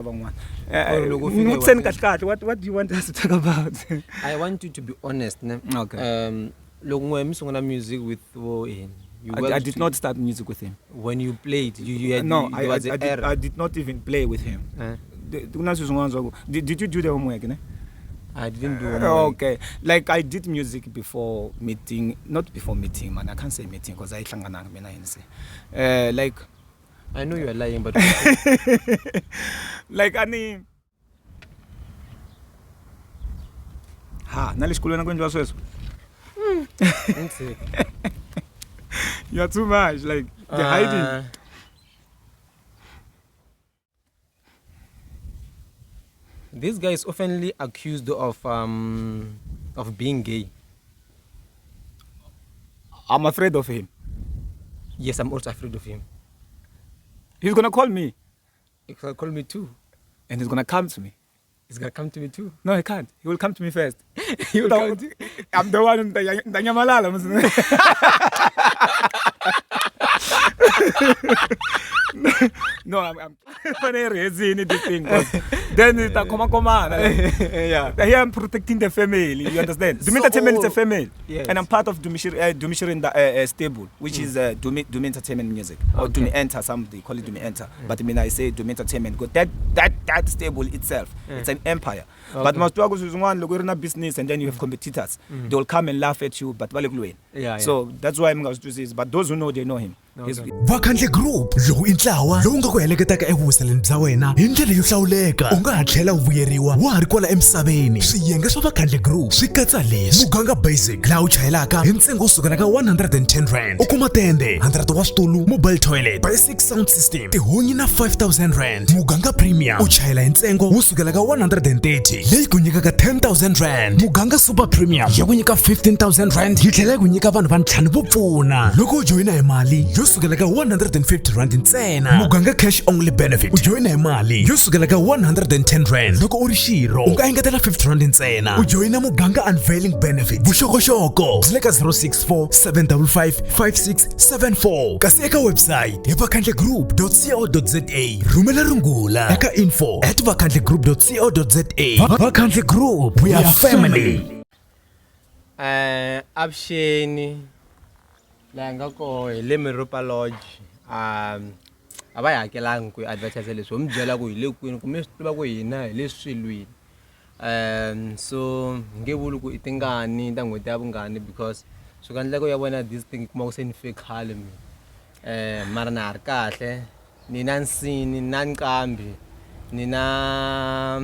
What do you want us to talk about? I want you to be honest. Ne? Okay. Music with I did not start music with him. When you played, you had I did not even play with him. Did you do the homework? Ne? I didn't do homework. Okay. Like I did music before meeting, not before meeting, man. I can't say meeting because I like I know you are lying, but like ani nali school kwenziwa sweswo. You are too much, like you're hiding. This guy is oftenly accused of being gay. I'm afraid of him. Yes, I'm also afraid of him. He's gonna call me. He's gonna call me too. And he's gonna come to me. He's gonna come to me too. No, he can't. He will come to me first. He will come to I'm the one that No, I'm raising this thing. Then it's a command. Yeah. Here I'm protecting the family. You understand? Dumi Entertainment is a family. Yes. And I'm part of Dumishirin stable, which is Dumi Entertainment music. Or Dumi Enter, some they call it Dumi Enter. But I mean I say Dumi Entertainment. That stable itself, it's an empire. Okay. But most people is one look in a business and then you have competitors. They will come and laugh at you, but so that's why I'm going to say this. But those who know, they know him. Vakhandle Group lowu i ntlawa lowu nga ku heleketaka evuhuseleni bya wena hi ndlela yo hlawuleka u nga ha tlhela vuyeriwa wa ha ri kwala emisaveni swiyenge swa Vakhandle Group swi katsa leswi muganga basic laha u chayelaka hi ntsengo wo sukela ka 110 rand u kuma tende 100 wa switulu mobile toilet basic sound system tihunyi na 5000 rand muganga premium u chayela hi ntsengo wo sukela ka 130 leyi ku nyikaka 10000 rand muganga super premium ya ku nyika 15000 rand yi tlhela ku nyika vanhu va ntlhanu vo pfuna loko u joyina hi mali yo sukela ka 150 rand ntsena muganga cash only benefit u joyina hi mali yo sukela ka 110 rand loko u ri xirho u nga engetela 50 rand ntsena u joyina muganga unveiling benefit vuxokoxoko byi le ka 064 755 5674 kasi eka website hi vakhandlegroup.co.za rhumela rungula eka info@vakhandlegroup.co.za Vakhandle Group, we are family. Avuxeni laha nga ko hi le Miropa Lodge a va yi hakelangi ku advertise leswi mi byela ku hi le kwini kumbe swi tiva ku hina hi le swilwini so nge vuli ku i tingani ta n'hweti ya vungani because swi ka ndleko ya vona this thing kuma ku se ni fake khale mi mara na ha ri kahle ni na nsini na nqambi ni na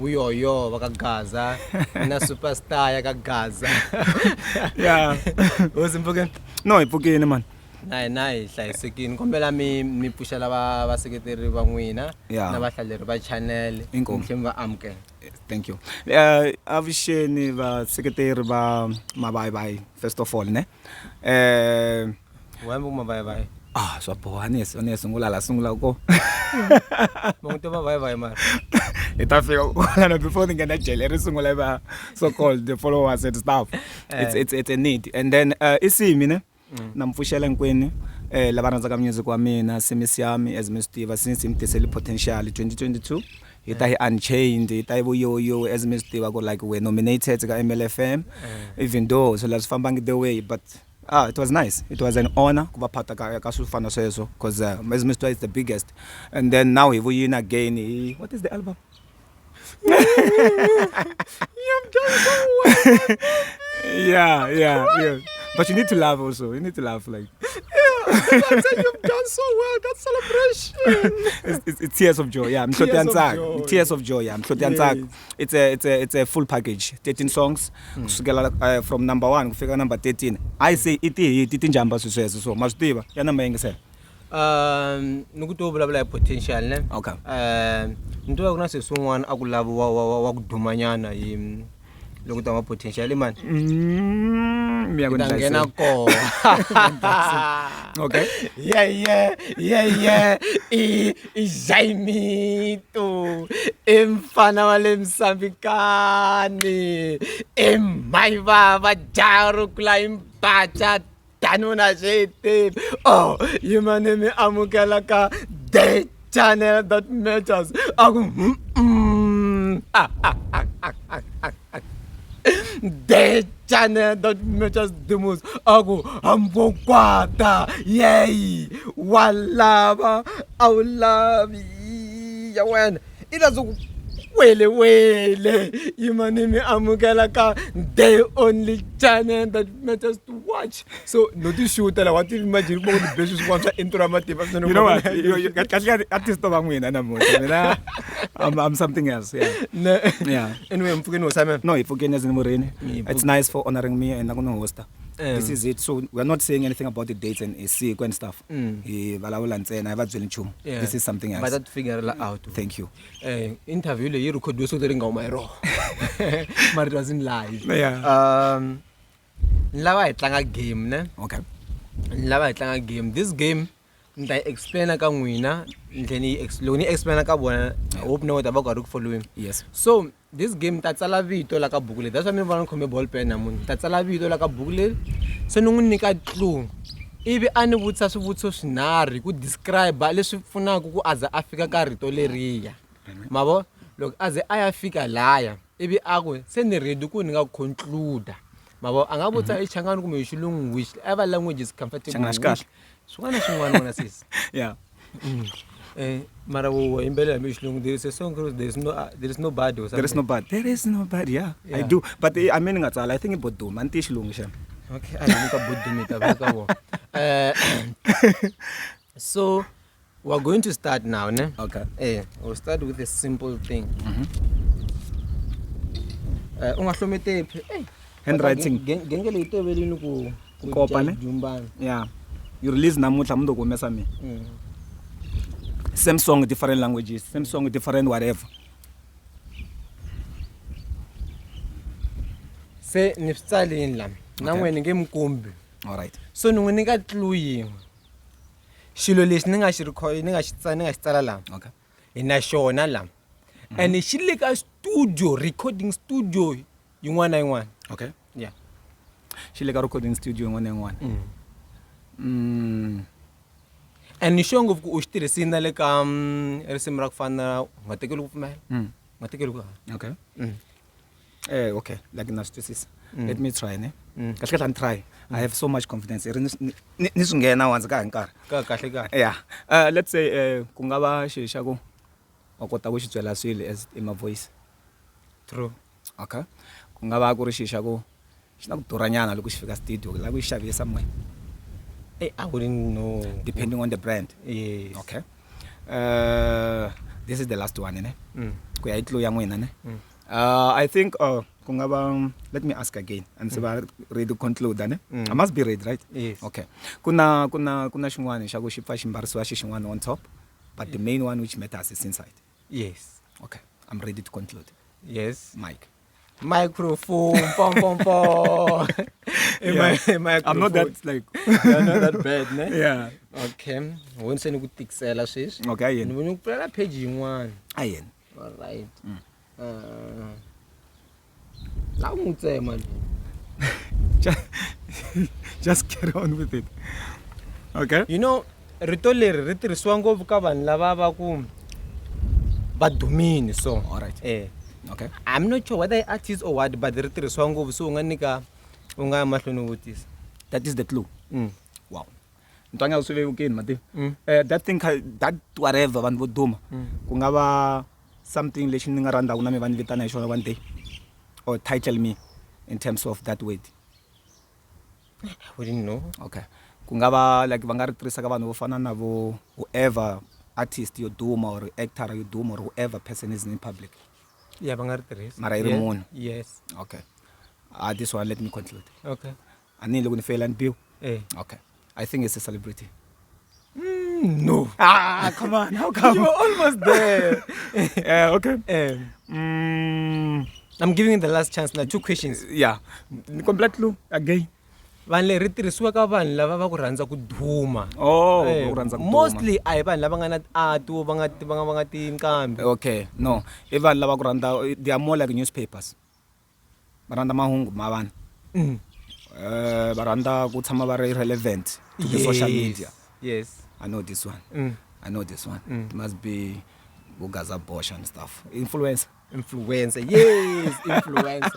uyoyo va ka Gaza na superstar ya ka Gaza. Yeah. What's important? No, hi pfukini man. Na hi hlayisekini kombela mi pushela vaseketeri va n'wina na vahlaleri va channel inkomu va amukela. Thank you. Avuxeni vaseketeri va Mavayivayi first of all ne. Wa mbu Mavayivayi. Swa boha ni sungula ko. Monto Mavayivayi mara. Before they get that jail, every single so-called the followers and stuff. It's a need. And then SIMI ne namfushela nkweni labaranza ka music wa mina SIYAMI as Mr. since imtiseli potential 2022 ita Unchained ita yo as Mr. go like we nominated ka MLFM even though so let's fambang the way but it was nice. It was an honor kuba part ka sufana seso because as Mr. is the biggest and then now he win again. What is the album? You've done so well. Yeah. But you need to laugh also. You need to laugh like. You've done so well. That's celebration. It's tears of joy. Yeah, I'm tears of joy. Yeah, I'm It's a full package. 13 songs. From number 1 to figure number 13. I say it njamba so must diva. Ya number ingese. Nukuto bla potential ne. Okay. Nto akuna sesungwana akulabo wa kudumanyana yi loko tama potential man. Ngena ko. Okay. Yeah. SIYAMI tu. Mfana wale msambikani. Mhayivava jaru kula impacha tanuna jete. Oh, yimane mi amukela ka date. channel that matters. The channel that matters the most. Ambokwata, yay, walava, awulavi, yawen. It doesn't. Wele, Imanimi Amugalaka, the only channel that matters to watch. So, no to shoot, I want to imagine all the basis once into dramatic. You know what? I'm something else. Yeah. Yeah. Anyway, I'm forgetting Simon. No, if it's nice for honoring me and I'm going to host. This is it. So we're not saying anything about the dates and and stuff. This is something else. But that figure out. Thank you. Interview you record so the ring on my raw. But it wasn't live. Yeah. Lava a game, ne? Okay. Lava a game. This game, I explain a winner. Then he explain a one. I hope no about following. Yes. So this game that's a la vito like a booklet. That's why I'm going to come a ball pen. That's a la vito like a booklet. So no one nika clue. If any would such would so snarry could describe but let's go as a Africa caritoleria. Mabo, look as a Africa liar. If I go send the reducing conclude. Mabo, and I would say Changan which ever language is comfortable. So one is yeah. Marawo in Bella Mishlung, there is a song, there is no bad. There is no bad. There is no bad, yeah. I do. But I mean, I think about doom and tish lungisha. Okay, I think about So, we're going to start now, ne? Okay. We'll start with a simple thing. Handwriting. Yeah. You release Namuta Mundo Mesami. Same song, different languages. Same song, different whatever. Say Nifstali in Lam. Now when you game combi. Alright. So no when you got Louis. Shilo listening, I should recording, I should sign a star. Okay. In a show, Nalam. And she like a studio, recording studio. You 191. Okay. Yeah. She like a recording studio in 191. And you show of Ushti, scene like Resimrak fan, what take a look, man. What take a look. Okay. Okay. Like narcissist. Let me try, ne? Because I can try. I have so much confidence. Yeah. Let's say, Kungaba Shishago, or Kotawish Jelasili as in my voice. True. Okay. Kungaba Gorishishago. She's not Toranyana, look, she got studio, like we shall be somewhere. I wouldn't know. Depending on the brand. Yes. Okay. This is the last one, ne? I think, let me ask again and see ready to conclude. I must be ready, right? Yes. Okay. Kuna shungwani shago shipa shimbarswa shishungwani on top, but the main one which matters is inside. Yes. Okay. I'm ready to conclude. Yes. Mike. Microphone, pom pom pom. I'm not that like. You're not that bad, ne? Yeah. Okay. Once you go take sis. Okay. And when you play a page in one. Ayen. All right. Now I'm say, man. Just get on with it. Okay. You know, retolere retriswango vukavan lava vaku badumini so. All right. Okay. I'm not sure whether artist or what, but the retriswango so unganika unga mahlonu wutis. That is the clue. Wow. Ntwanga usuve ukini mati. That thing that whatever van voduma. Kungaba something lesson ngaranda una me van vitana ishona one day. Or title me in terms of that word. I wouldn't know. Okay. Kungaba like vangaretrisa ka vanhu vofana na vo whoever artist you duma or actor you duma or whoever person is in public. Yeah, vangaretrisa. Mara irimun. Yes. Okay. This one let me conclude. Okay. Ani lo fail and bill. Okay. I think it's a celebrity. No. Come on. How come? You were almost there. Okay. I'm giving you the last chance now. 2 questions. Yeah. Complete clue again. Vanle ritirisiwa ka vanhu lava va ku rhandza ku duma. Oh, rhandza ku duma. Mostly a hi vanhu lava nga na atu va nga tinkambi. Okay. No. Even lava ku rhandza they are more like newspapers. Baranda mahungu mavana. Baranda ku tshama va relevant to the social media. Yes. I know this one. I know this one. It must be Ugaza Bosch and stuff. Influencer. Influencer, yes, influencer.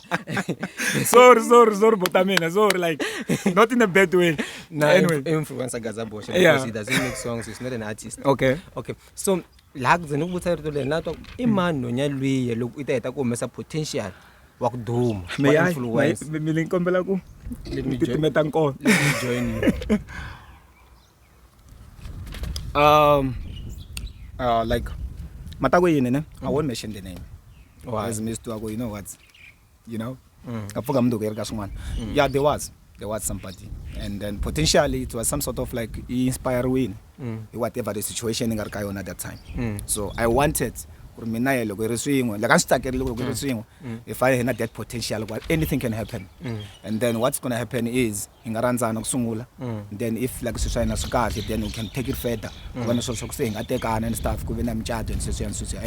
sorry, but I mean, sorry, like, not in a bad way. No, Anyway. Influencer Gaza Bosch because Yeah. he doesn't make songs. He's not an artist. Okay. Okay. So, like the new to le nato iman no nyalwi look ita ko mesa potential wa kuduma May wa I? influence. Milingkombela ku. Let me join. Let Let me join you. Like, Matago yini, I won't mention the name. Why? As Mr. Ago, you know what? You know? Yeah, there was somebody. And then potentially it was some sort of like inspire win. Whatever the situation in Arkayon at that time. So I wanted if I had that potential, anything can happen. And then what's gonna happen is then if like then we can take it further. We're gonna also saying I take and stuff, and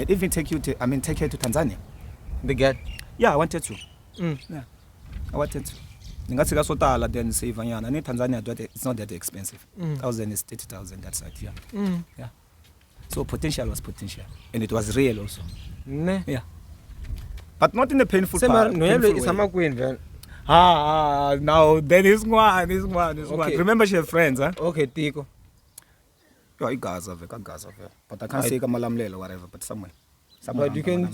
even take her to Tanzania. The girl. Yeah, I wanted to. Yeah, I wanted to. Then save and Tanzania, it's not that expensive. 1,000 is 30,000 that side, yeah. Yeah. So potential was potential. And it was real also. Ne. Yeah. But not in a painful part. Now then is one. Okay. Remember she have friends, huh? Okay, Tiko. Yeah, I Gaza. But I can't say Kamalamlelo or whatever, but somewhere. But you can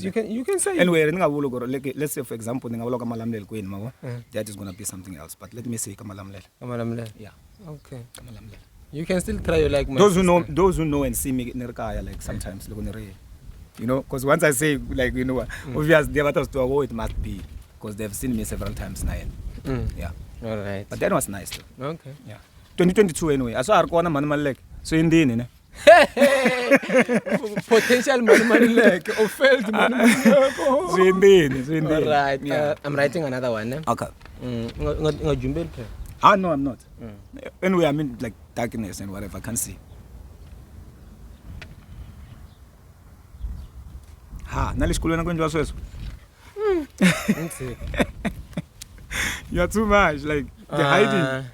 say anyway, let's say for example, that is gonna be something else. But let me say Kamalamlelo. Yeah. Okay. Kamalamlelo. You can still try like my Those sister. who know and see me like sometimes you know, because once I say like obviously they to avoid it must be because they've seen me several times now. Yeah. All right. But that was nice too. Okay. Yeah. 2022 anyway. I saw Arkona man so in the Potential money like or failed money. All right. Yeah. I'm writing another one. Okay. Jumbel. No, I'm not. Anyway, I mean like darkness and whatever I can see. Nalishkulwana kwenziwa sweswo. You're too much, like you're hiding.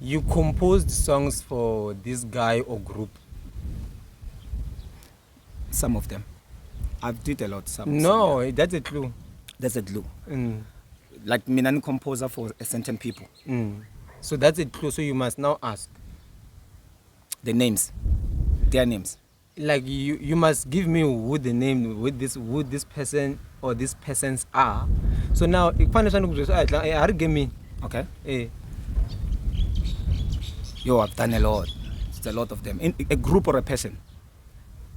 You composed songs for this guy or group? Some of them. I've did a lot. No, that's a clue. That's a clue. Like me, I'm a composer for a certain people. So that's a clue. So you must now ask the names, their names. Like you must give me who the name, who this person or these persons are. So now, if I give me. Okay. Yo, I've done a lot. It's a lot of them. In a group or a person.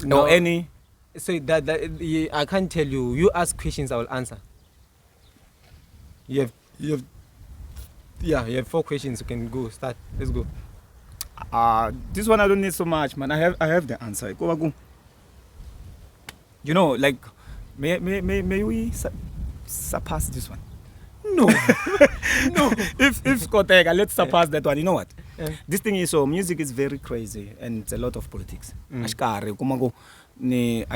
No, or any. So that I can't tell you. You ask questions, I will answer. You have 4 questions. You can go start. Let's go. This one I don't need so much, man. I have the answer. Go. You know, like may we surpass this one? No. No. If Skotega, let's surpass that one. You know what? This thing is music is very crazy and it's a lot of politics. I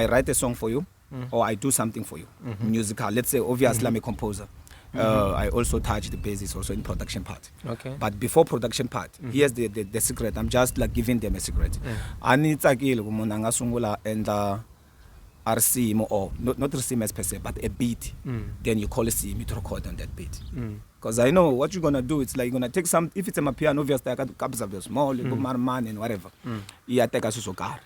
write a song for you or I do something for you. Musical. Let's say obviously I'm a composer. I also touch the basis also in production part. Okay. But before production part, here's the secret. I'm just like giving them a secret. And it's like and RC or not RC per se, but a beat. Then you call a SIMI to record on that beat. Because I know what you're gonna do. It's like you're gonna take some. If it's a piano, obviously I got cups of the small, man and whatever. You take a car,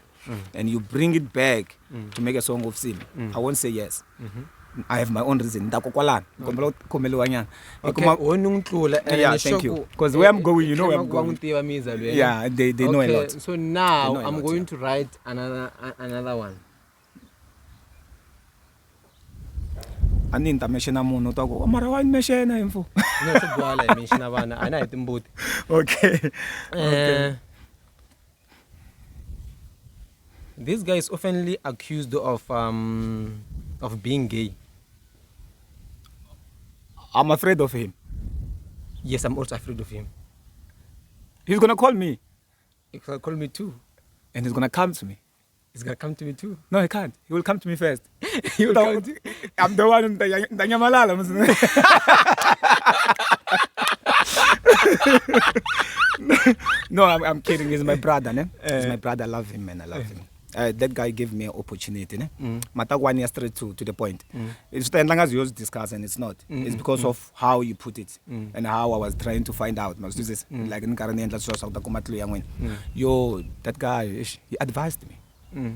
and you bring it back to make a song of SIMI. I won't say yes. I have my own reason. Okay. Yeah, thank you. Because where I'm going, you know where I'm going. Yeah, they know a lot. So now I'm going to write another one. Ani international mono to go. Mara wine meshena info. No, so boala mention abana. Ana itimbote. Okay. This guy is oftenly accused of being gay. I'm afraid of him. Yes, I'm also afraid of him. He's gonna call me. He's gonna call me too. And he's gonna come to me. He's gonna come to me too. No, he can't. He will come to me first. He will come to I'm the one in the Nyamalala. No, I'm kidding. He's my brother, ne? He's my brother. I love him, man. I love him. That guy gave me an opportunity, ne? Matak 1 year straight to the point. It's the long as you discuss and it's not. It's because of how you put it and how I was trying to find out. Like in yo, that guy, he advised me.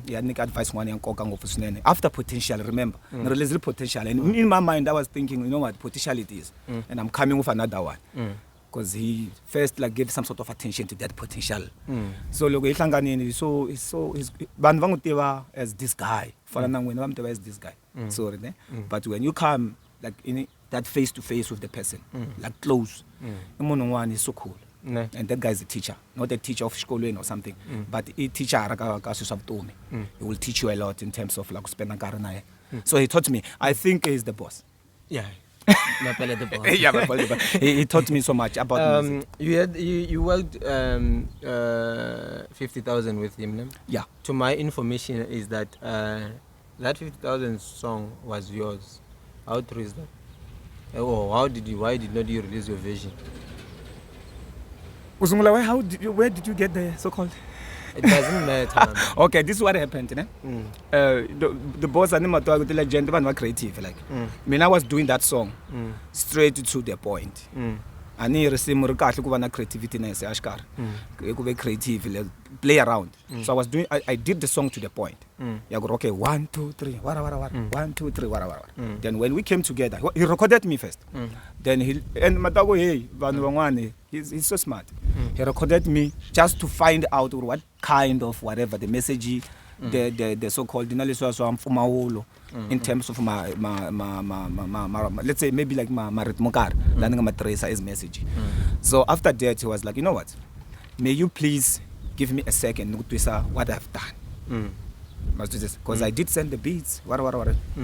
He had advice after potential, remember, release potential. And in my mind, I was thinking, you know what, potential it is. And I'm coming with another one. Because he first like gave some sort of attention to that potential. So look, he's as this guy. As this guy. Sorry, but when you come like in that face to face with the person, like close, one is so cool. And that guy is a teacher, not a teacher of school or something, but a teacher. He will teach you a lot in terms of like spending. So he taught me. I think he's the boss. Yeah. Mapele the boss. Yeah, Mapele the boss. He taught me so much about music. You worked 50,000 with him, no? Yeah. To my information is that that 50,000 song was yours. How true is that? Oh, why did not you release your version? Where did you get the so-called? It doesn't matter. Okay, this is what happened, the boss and the legend were creative. Like, when I was doing that song, straight to the point. And he received more creativity creative, play around. So I did the song to the point. You go, okay, 1, 2, 3, 1, 2, 3, Then when we came together, he recorded me first. Then he's so smart. He recorded me just to find out what kind of whatever the message, the so-called in terms of my let's say maybe like my ritmokar, then my tracer is message. So after that, he was like, you know what? May you please give me a second to say what I've done. Because I did send the beats,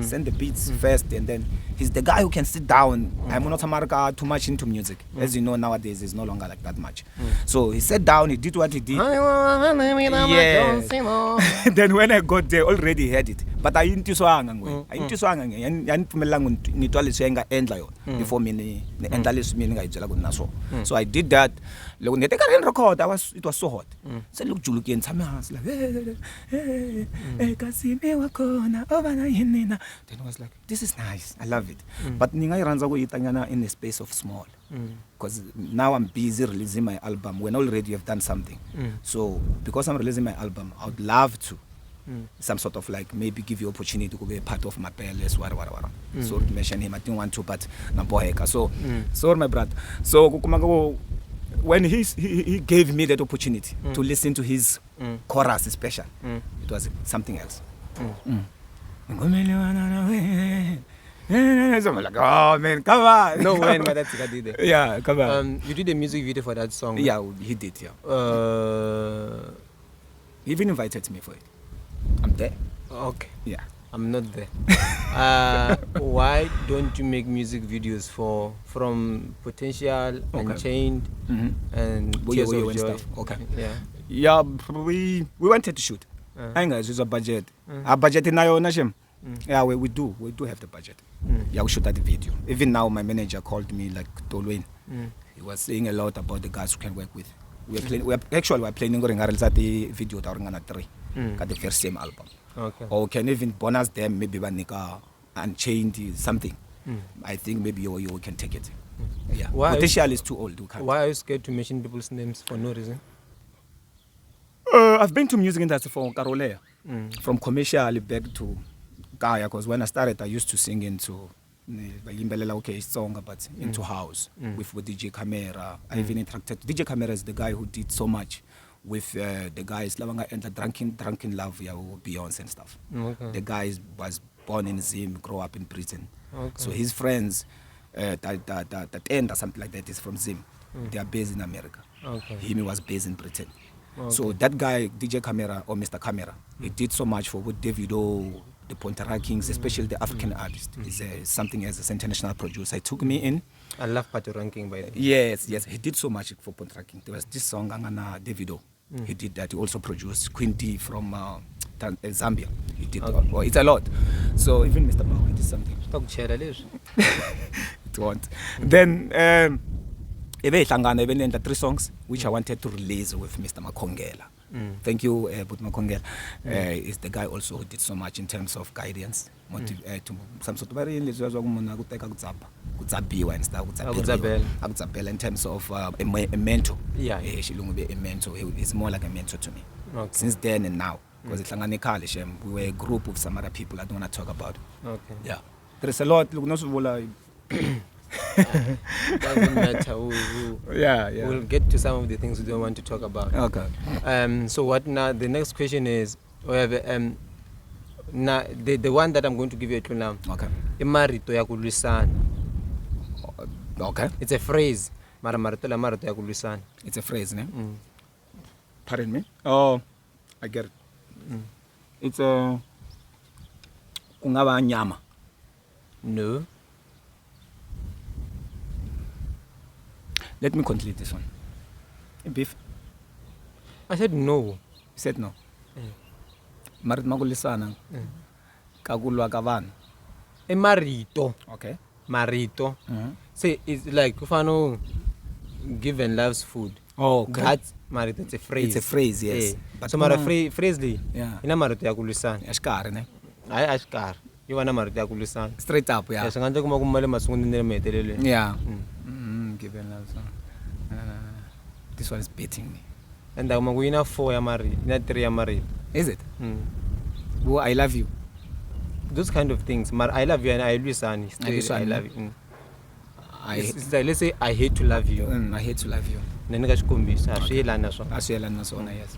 send the beats first, and then he's the guy who can sit down. I'm not too much into music. As you know, nowadays it's no longer like that much. So he sat down, he did what he did. Yes. Then when I got there, already had it. But I didn't before me so I did that. It was so hot. So look, Juluki and Sammy like, then I was like, this is nice. I love it. But Ningai runs away in the space of small. Because now I'm busy releasing my album when already have done something. So because I'm releasing my album, I would love to some sort of like maybe give you opportunity to be a part of Mapele, so to mention him, I didn't want to, but Naboheka. So my brother. So when he gave me that opportunity to listen to his chorus special, it was something else. So I'm like, oh man, come on. No, when that's did it. Yeah, come on. You did a music video for that song. Yeah, he did. Yeah. He even invited me for it. I'm there. Okay. Yeah. I'm not there. Why don't you make music videos from Potential, Unchained, and Tears of Joy? Stuff. Okay. Yeah. Yeah, we wanted to shoot. I guess it's a budget. Our budget in Nashim. Yeah, we do have the budget. Yeah, we shoot that video. Even now, my manager called me like Tolwin. He was saying a lot about the guys who can work with. We're planning to release the video that 3 at the first same album. Okay. Or can even bonus them maybe Vanika Unchained something. I think maybe you can take it. Yeah. Potential is too old. Why are you scared to mention people's names for no reason? I've been to music industry for Karolea. From commercial back to Kaya, because when I started I used to sing into Xitsonga, but into house with DJ Camera. I even interacted. DJ Camera is the guy who did so much with the guys Lavanga and the drunken love, Beyonce and stuff. The guy was born in Zim, grew up in Britain. So his friends that end or something like that is from Zim. They are based in America. He was based in Britain. So that guy, DJ Camera or Mr. Camera, he did so much for what Davido, the Pontera Kings, especially the African artist. Is something as an international producer. He took me in. I love Party Ranking by the way. Yes, he did so much for Pontera King. There was this song, Angana Davido. He did that. He also produced Queen D from Zambia. He did. It's a lot. So even Mr. Bao, he did something. Talk it won't. Then Even 3 songs which I wanted to release with Mr. Makongela. Thank you, But Makongela. Is the guy also who did so much in terms of guidance, to some sort of very and stuff, in terms of a mentor. Yeah. A mentor. He's more like a mentor to me. Okay. Since then and now. Because we were a group of some other people I don't want to talk about. Okay. Yeah. There's a lot. Doesn't matter. Yeah. We'll get to some of the things we don't want to talk about. Okay. So what now? The next question is, now the one that I'm going to give you a clue now. Okay. Imarito ya kulisana. Okay. It's a phrase. Marito ya kulisana. It's a phrase, ne? Pardon me? Oh, I get it. It's a kungaba nyama. No. Let me complete this one. Beef. I said no. You said no. Marit makulisana. Kagulwa kavan. Marito. Okay. Marito. Say it's like Kufano given loves food. Oh, okay. That's marito. It's a phrase. It's a phrase, yes. But so mara phrasely. Yeah. Ina marito ya kulisana. Ashkar, ne? Ay ashkar. You wanna marito ya kulisana. Straight up, yeah. Yes, nganje kuma kumale masungu ndine metelele. Yeah. Given love song. This one is beating me. And I'm going to 4 ya married, not 3 ya married. Is it? Oh, I love you. Those kind of things. I love you and I listen. I love you. It's like, let's say I hate to love you. I hate to love you. Nenekashikumbisa. Ashiyelana sona, yes.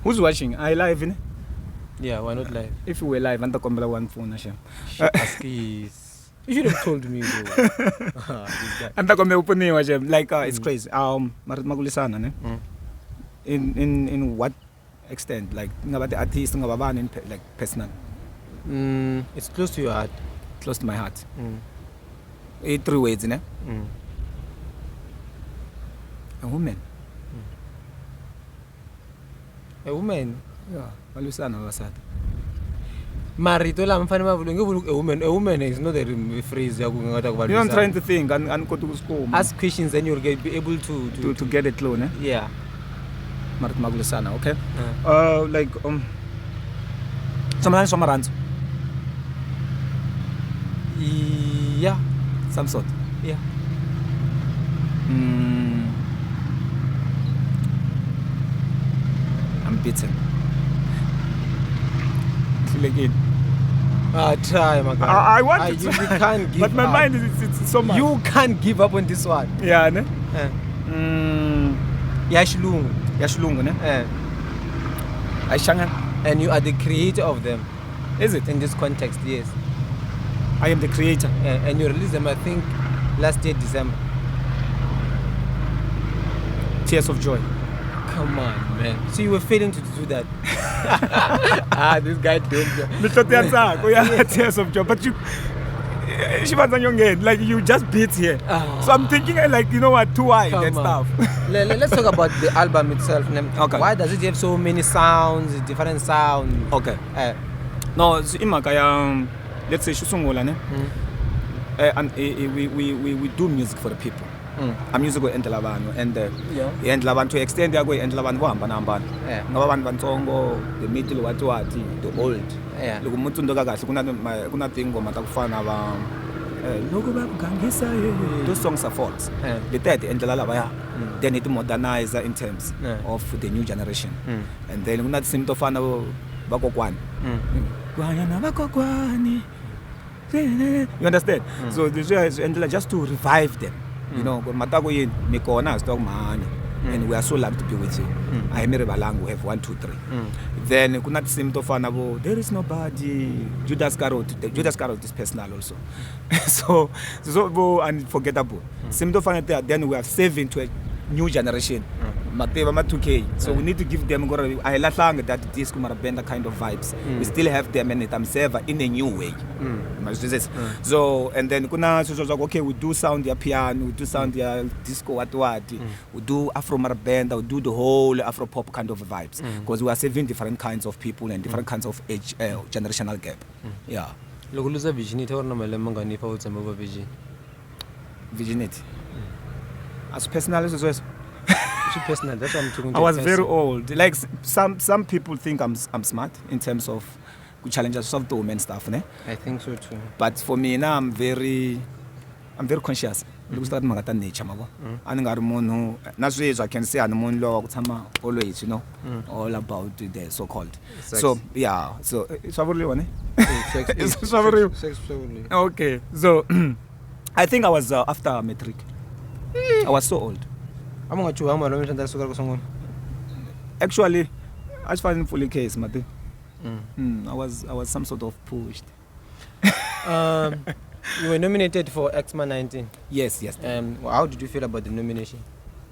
Who's watching? Are you live, ne? Yeah, why not live? If you were live, anta kombela one phone ashem. You should have told me though. Anta kombe upuniwa ashem. Like it's crazy. Marit makulisana, ne? In what extent? Like ngaba the artist, ngaba bani like personal. It's close to your heart. Close to my heart. 3 words, ne? A woman. A woman? Yeah. Malulisana wasat. Marito la mfana mavulungu a woman is not a phrase ya kungata kubalisa. You know, I'm trying to think and go to school. Ask questions and you'll be able to get it clear, ne? Yeah. Marit makulisana, okay? Like some rands. Yeah. Some sort. Yeah. I'm beaten. Again. Try, my God. I want to you can't give but my up. mind is it's so much. You can't give up on this one. Yeah, ne? Yashilungu, ne? Aishangan. And you are the creator of them. Is it? In this context, yes. I am the creator. And you released them, I think, last year, December. Tears of Joy. Come on, man. So you were failing to do that. This guy don't. Tears of Joy. But you, like you just beat here. So I'm thinking like, you know what, too wide and stuff. Let's talk about the album itself. Okay. Why does it have so many sounds, different sounds? Okay. No, let's say Xitsonga, ne? And we do music for the people. A music and Lavano and Lavan to extend their way and Lavan Wambanamban. No one Bantongo, the middle Watuati, the old. Those songs are false. The third and Lavaya, they need to modernize in terms of the new generation. And then not seem to find out Bakokwan. You understand? So this is just to revive them. You know, Matago Mikona is man, and we are so lucky to be with you. I am Balang, we have 1, 2, 3. Then could not seem to find out there is nobody. Judas Carrot is personal also. so unforgettable. Seem to find that then we are saving to a new generation. So we need to give them I like that this bend kind of vibes. We still have them and it serve in a new way. So and then okay, we do sound your piano, we do sound your disco we do Afro Marabenda, we do the whole Afro pop kind of vibes. Because we are saving different kinds of people and different kinds of age generational gap. Yeah. Virginity or no virginity. as personal as well. Personal, that's what I'm talking I was very old. Like some people think I'm smart in terms of challenges of dome and stuff, ne? I think so too. But for me now I'm very conscious. Look start magata nature mabo. Ani ngari munhu nasweswi I can say ani munhu lo kutshama always, you know, all about the so called. So yeah, so shavuriwa ne? Sexually. Okay. So I think I was after matric. I was so old. Actually, I just found fully case, Mate. I was some sort of pushed. You were nominated for Xma 19. Yes. How did you feel about the nomination?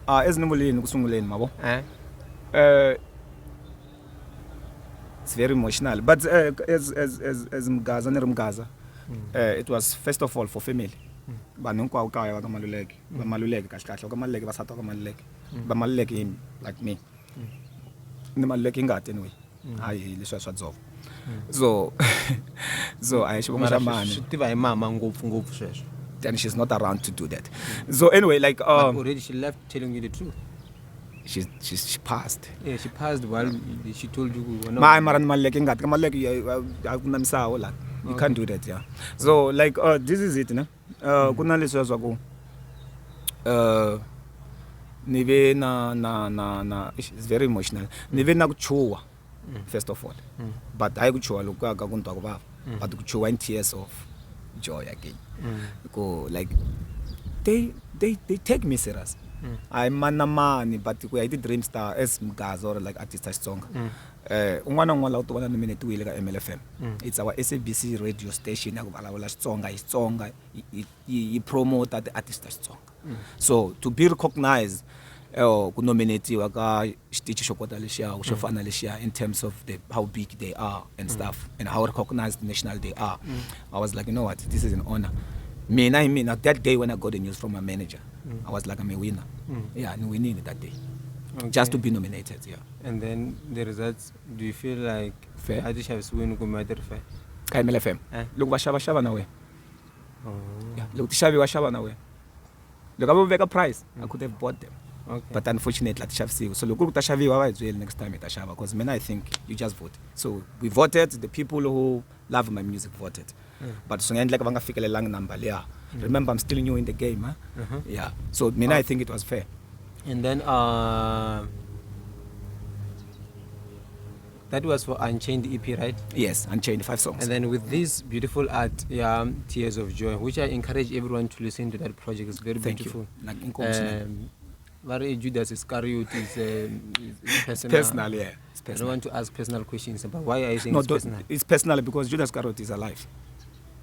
As Nimulin Kusungulin, Mabo. It's very emotional. But as Mgaza, Nerumgaza, it was first of all for female. Banunko ukaya kamaluleki bamaluleki kahle kamaluleki basatha kamaluleki bamaluleki him like me nimaluleki ngati anyway hayi leswa swadzova so I should shitiva mama ngopfu sweswo then she's not around to do that. So anyway, like already she left telling you the truth. She passed. Yeah, she passed while she told you my maran maluleki ngati kamaluleki akunamisawo la. You can't do that, yeah. So like this is it, no? Kuna leswa swa ku nive na it's very emotional. Nive na kuchuwa first of all. But I kuchuwa lokhu akakuntwa kubaba. But kuchuwa in tears of joy again. Because like they take me serious. I'm money, but I did Dream Star as Mgaza or like artist Xitsonga. Un'wana to nominate we like MLFM. It's our SABC radio station. Xitsonga you promote the artist Xitsonga. So to be recognized, nominate waka Stitch Shokota Leshia, Shofana Leshia in terms of how big they are and stuff and how recognized national they are. I was like, you know what, this is an honor. I mean, that day when I got the news from my manager, I was like, I'm a winner. Yeah, and we needed that day. Okay. Just to be nominated, yeah. And then the results, do you feel like fair? I just have swing fair. KMLFM. Look, Washaba nawe. Yeah, look, Tishavi Washaba nawe. Look, I will make a price. I could have bought them. Okay. But unfortunately, Tishavi. So look, Tashavi Wawa as well next time at Tashava. Because I think you just vote. So we voted. The people who love my music voted. But so like a long number, yeah. Remember, I'm still new in the game, huh? Yeah. So I think it was fair. And then that was for Unchained EP, right? Yes, Unchained 5 songs. And then with this beautiful art, Tears of Joy, which I encourage everyone to listen to that project. It's very beautiful. Very Judas Iscariot is personal. Personal, yeah. It's personal. I don't want to ask personal questions about why are you saying it's personal? It's personal because Judas Iscariot is alive.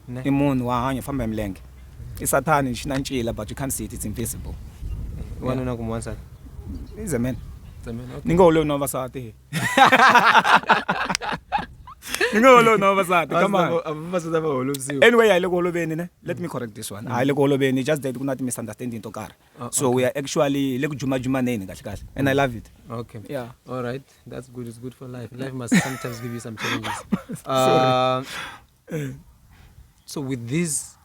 Imun wahanya famba emlenge. Isatani shinantshila but you can't see it, it's invisible. One on one side. He's a man. It's a man. Okay. Ningo no vasati. Ningo no vasati. Come on. Anyway, I look all over ne. Let me correct this one. I look all over just that not misunderstanding to car. So we are actually like juma name and I love it. Okay. Yeah. All right. That's good. It's good for life. Life must sometimes give you some challenges. So with this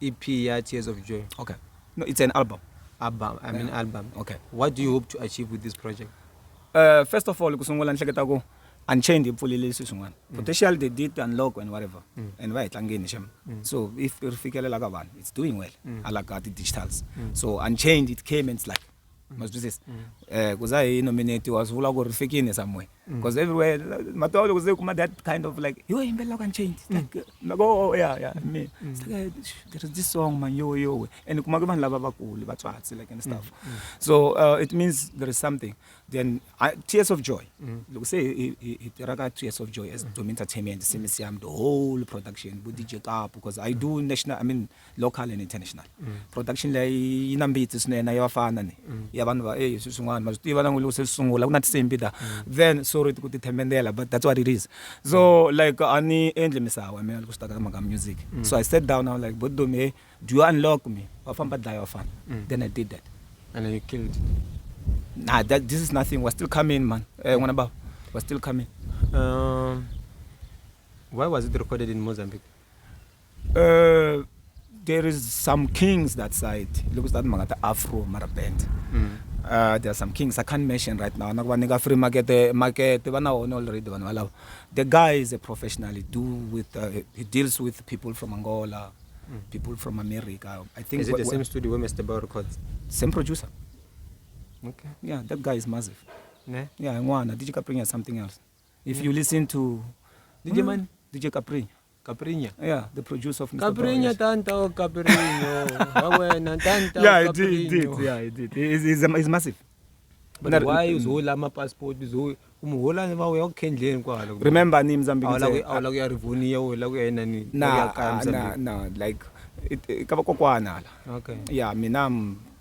EP, Tears of Joy. Okay. No, it's an album. Album. Okay. What do you hope to achieve with this project? First of all, kusungula nhleketa ku Unchained impfulile sungwana. Potential they did unlock and whatever. And right angeni shem. So if ufikelela ka vanhu, it's doing well. I like the digitals. So Unchained it came and it's like must do this. Because I nominated was vula ku rifikini somewhere. Because everywhere matolo kuze kuma that kind of like you imbela Unchained. Like oh yeah me. It's like there is this song man yo and kuma ku vanhu lava vakulu vatswatsi like and stuff. So it means there is something. Then Tears of Joy. Look say it raka Tears of Joy as Dome Entertainment, SIMI, the whole production, DJ Cup because I do national, local and international. Production like inambiti sine na yafana ni. Yabantu ba susungwana masitiva nangu sisungula kunati sempida. Then sorry to kuthembendela but that's what it is. So like ani endle misawa mina kustaka maka music. So I sat down now like but Dome do you unlock me? Wafamba dai wafana. Then I did that. And then you killed. Nah, this is nothing. We're still coming, man. We're still coming. Why was it recorded in Mozambique? there is some kings that side. Look at that Magata Afro Mara band. There are some kings I can't mention right now. Nagwanega free market already. The guy is a professional. He deals with people from Angola, people from America. I think is it the same studio where Mr. Bao records? Same producer. Okay. Yeah, that guy is massive. Ne? Yeah, Ngwana, DJ Capri is something else. If you listen to DJ man? DJ Capri. Capriña. Yeah, the producer of Mr. Capriña tanto Capriño. Yeah, he did. Yeah, he did. He's massive. But why is all my passport is all remember names I'm being no, like okay. Yeah,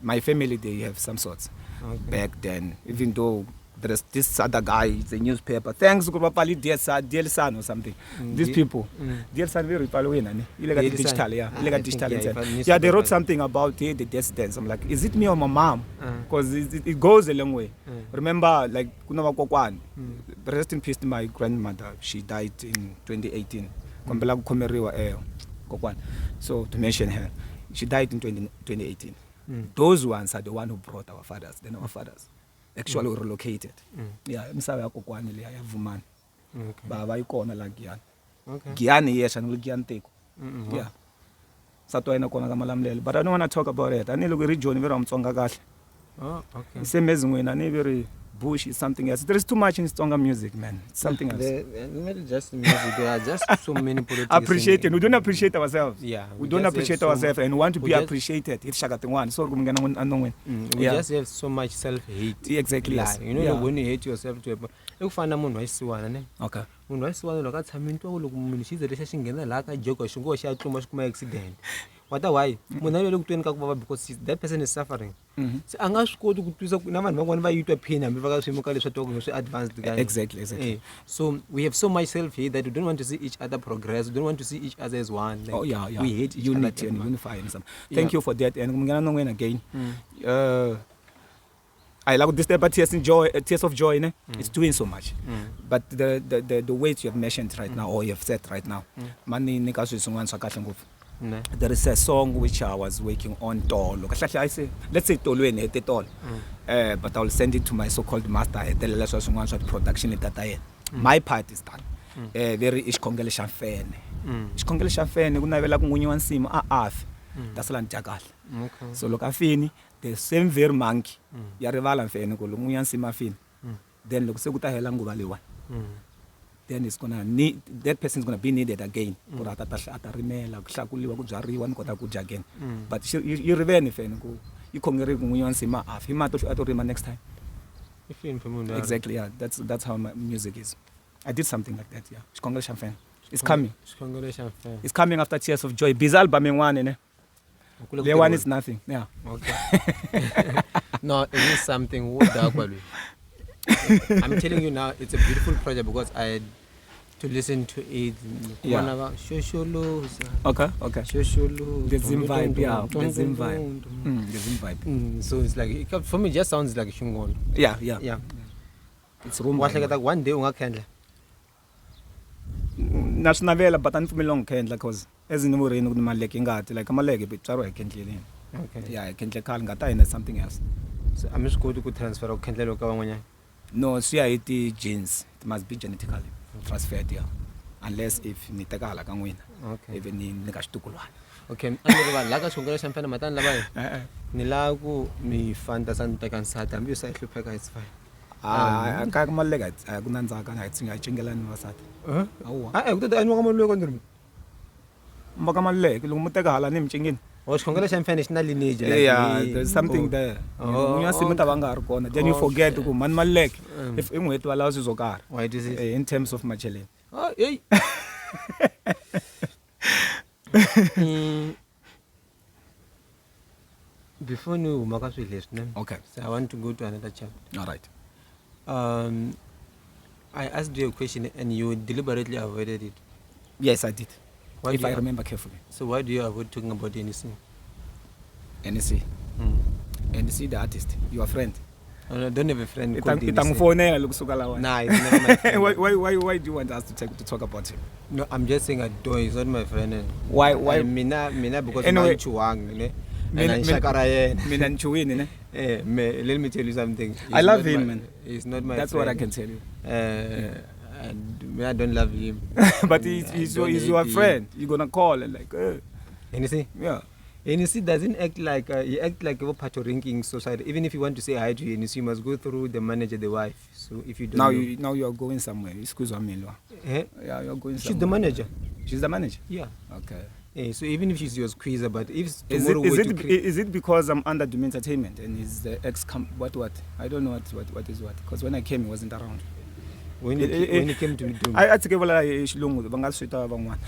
my family, they have some sorts. Okay. Back then, even though there's this other guy, it's a newspaper. Thanks, Gupapali, dear son or something. These people, dear son, very following. Digital, yeah. Yeah, they wrote something about the dissidents. I'm like, is it me or my mom? Because it goes a long way. Remember, like, Kunawa Kokwan, rest in peace to my grandmother. She died in 2018. So, to mention her, she died in 2018. Those ones are the one who brought our fathers. Then our fathers actually relocated. Yeah, msawa kokwani le ayavumana. Okay. Baba ikona la Giyani. Okay. Giyani yesha no Giyani teko. Yeah. Satwa ina kona kamalamlele. But I don't want to talk about it. I need to read Johnny vera Xitsonga kahle. Oh, okay. Same as when I very bush is something else. There is too much in Xitsonga music, man. It's something else. Not just music. There are just so many politics. Appreciate it. We don't appreciate ourselves. Yeah. We don't appreciate ourselves and want to be appreciated. It's shagatingwan. So we just have so much self-hate. Exactly. Yes. You know, when you hate yourself to a find a moon ne? Okay. When I saw the local time to look she's a recession again like a joke or should go share too much accident. What why? When I look to Nkakwa because that person is suffering. So I'm not going to do something whenever you to a pain and because we talking so advanced. Exactly. So we have so much self-hate that we don't want to see each other progress. We don't want to see each other as one. Like, we hate each unity other and unify and something. Thank you for that. And I'm gonna know when again. I like this type of tears of joy. It's doing so much. But the weight you have mentioned right now, or you have said right now, there is a song which I was working on, Tolo. Let's say Tolo, but I'll send it to my so-called master. Production my part is done. Very Ishkongelishan fan. Ishkongelishan fan, that's land jagal. So look afini, the same very monkey. Yarivala fan, Gulungan Simafin. Then look so good Helangu. Then it's gonna need that person is gonna be needed again. But you revenge you next time. Exactly, yeah. That's how my music is. I did something like that, yeah. Congratulations fan. It's coming. It's coming after Tears of Joy. Bizal Bamingwan, the one is nothing. Yeah. Okay. No, it is something. I'm telling you now, it's a beautiful project because I had to listen to it. Yeah. Okay. The Zim vibe, yeah. The Zim vibe. So it's like, for me, it just sounds like Shungon. Yeah. It's room. What like that one day, we can. National Vela, but I'm from a long can, because as in the Murray, my leg in God, like I'm a leg, but I can't kill him. Okay. Yeah, I can't call Gata and something else. So I'm just going to transfer or can't look away. No, CIT genes. It must be genetically transferred here. Unless if Nitagala can win. Okay. Even in Nagashtukula. Okay. I'm like a sugar champagne, Matan Labai. Nilago, me fantasy can sat and you say Lupeka is fine. I can't my leg. I couldn't think I chingalan was at. I would look under me. Makamal leg, Lumutagala name chingin. Was congratulations finished lineage. Yeah, there's something there. Then you forget to go man my leg. If in way to allow you car. Why is it in terms of Mapele? Oh, hey. Before you Makas will listen. Okay. So I want to go to another chapter. All right. I asked you a question and you deliberately avoided it. Yes, I did. Why if I remember carefully. So why do you avoid talking about NEC? NEC? NEC, the artist, your friend. I don't have a friend called Henny. Itangifonela lokusuka lawa. Nah, it's never my friend. Why do you want us to talk about him? No, I'm just saying he's not my friend. Why Mina because anyway, mina let me tell you something. I love him, man. He's not my That's friend. what I can tell you. I don't love him. But he's your friend. You're gonna call and like, And you see? yeah. And you see, doesn't act like he act like a ranking society. Even if you want to say hi to you, you must go through the manager, the wife. So if you don't now you are going somewhere. Excuse me, eh? yeah, you're going. She's the manager. She's the manager. Yeah. Okay. Yeah, so even if she's your squeezer, but if Is tomorrow it because I'm under Doom Entertainment and he's the what? I don't know what is what. Because when I came, he wasn't around. when you came to Doom, I think xilungu bangaswita van'wana.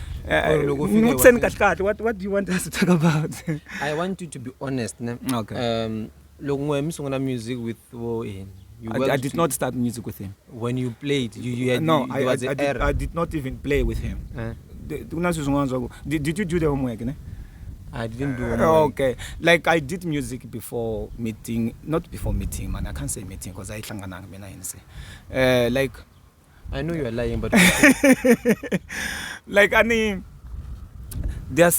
What do you want us to talk about? I want you to be honest. Okay. Music with I did not start music with him. When you played, you had I did not even play with him. Did you do the homework? Ne? I didn't do homework. Okay. Like I did music before meeting, not before meeting, man. I can't say meeting because I like I know you are lying, but like I mean, there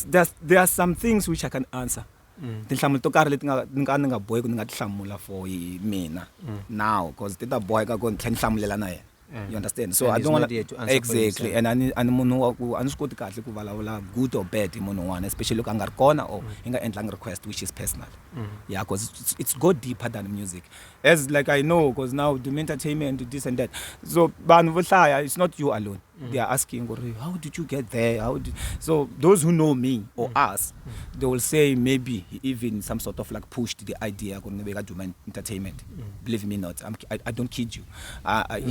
are some things which I can answer. Tinhlamulo to karhi leti nga boy ku ni nga ti hlamula for mina now because tita boy ka ku ni hlamula na yena. You understand? So and I don't want to exactly and munhu wa ku ani swi koti kahle ku vulavula good or bad hi munhu un'wana especially loko a nga ri kona or hi nga endlangi request which is personal. Yeah, because it's go deeper than music. As like I know because now Doom Entertainment this and that. So vanhu vo hlaya it's not you alone. They are asking, how did you get there? So those who know me or us, they will say maybe he even some sort of like pushed the idea of Doom Entertainment. Believe me not, I don't kid you. I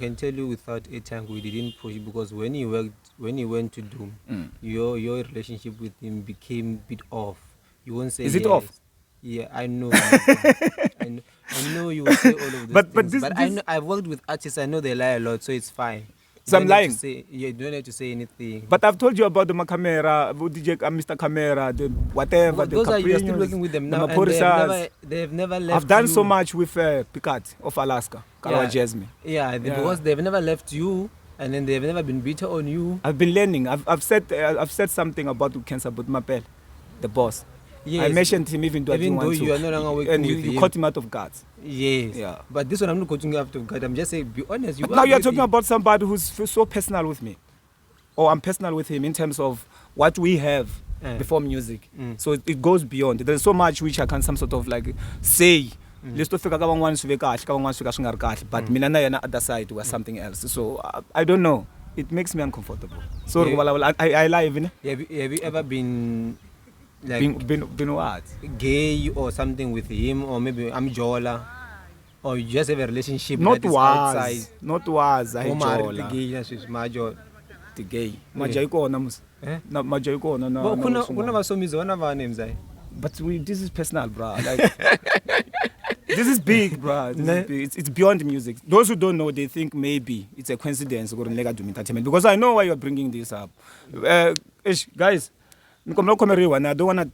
can tell you without a tongue we didn't push because when he went to Doom, your relationship with him became a bit off. You won't say is it off? Yeah, I know. I know you will say all of this. But I know I've worked with artists. I know they lie a lot, so it's fine. So I'm lying. You don't have to say anything. But I've told you about the camera, DJ, Mr. Camera, the whatever. Well, those are you are still working with them now. And they have never left. I've done you. so much with Picard of Alaska, Jasmine. Yeah, because they've never left you, and then they've never been bitter on you. I've been learning. I've said something about cancer, about Mapele, the boss. Yes. I mentioned him even though you are no longer working and with you him. caught him out of guards. Yes. Yeah. But this one I'm not coaching you out of guard. I'm just saying, be honest. Now you're talking about somebody who's so personal with me, or I'm personal with him in terms of what we have before music. So it goes beyond. There's so much which I can some sort of like say. Let's talk about one but mina na yana other side was something else. So I don't know. It makes me uncomfortable. So I lie even. Have you ever been like been what? Gay or something with him, or maybe I'm Jola, or you just have a relationship not that is was outside? Not was I Jola. The gay is major. The gay. Maja iko na mus. Na maja iko na na. Kuna vasomizi wana va names ai. But this is personal, bro. Like this is big, bro. It's beyond music. Those who don't know, they think maybe it's a coincidence Doom Entertainment because I know why you're bringing this up. Guys, I don't want to